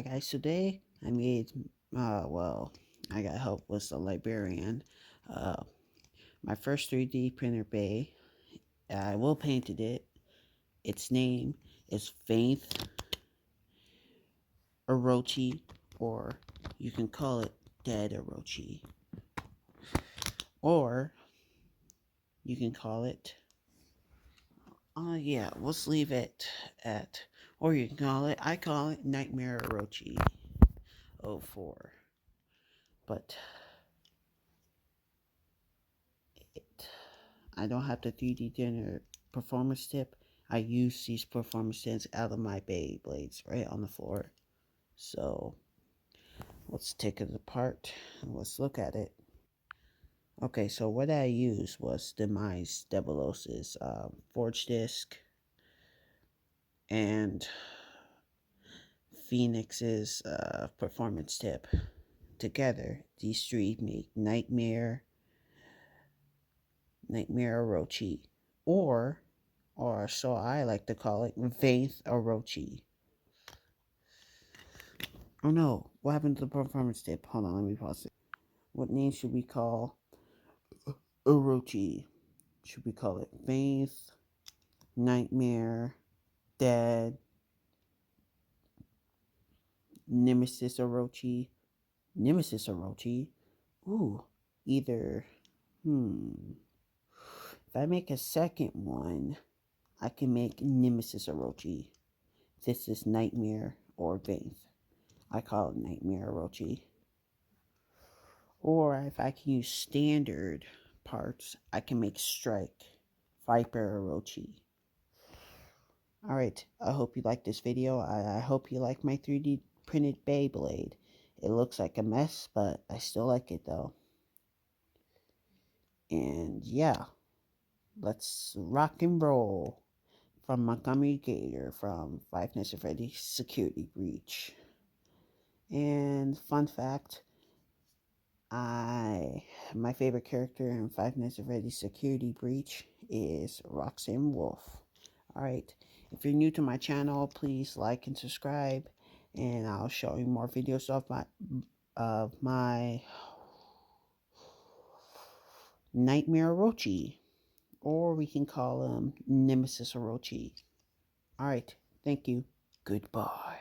Hi guys, today I made, well, I got help with the librarian. Uh, my first 3D printer bay. I will painted it. Its name is Vanth OROCHI, or you can call it Dead Orochi, or you can call it, yeah, let's leave it at, or you can call it, I call it Nightmare Orochi 04. But I don't have the 3D dinner performance tip. I use these performance tips out of my beyblades right on the floor. So let's take it apart and let's look at it. Okay, so what I used was Demise Devilos's Forge Disc and Phoenix's performance tip. Together, these three make Nightmare Orochi, or so I like to call it, Vanth Orochi. Oh no, what happened to the performance tip? Hold on, let me pause it. What name should we call Orochi? Should we call it Vanth, Nightmare, Dead, Nemesis Orochi? Nemesis Orochi? Ooh, either, If I make a second one, I can make Nemesis Orochi. This is Nightmare or Vanth. I call it Nightmare Orochi. Or if I can use standard parts, I can make Strike, Viper Orochi. Alright, I hope you like this video. I hope you like my 3D printed Beyblade. It looks like a mess, but I still like it though. And yeah, let's rock and roll. From Montgomery Gator from Five Nights at Freddy's Security Breach. And fun fact, my favorite character in Five Nights at Freddy's Security Breach is Roxanne Wolf. Alright, if you're new to my channel, please like and subscribe, and I'll show you more videos of my Nightmare Orochi, or we can call him Nemesis Orochi. Alright, thank you. Goodbye.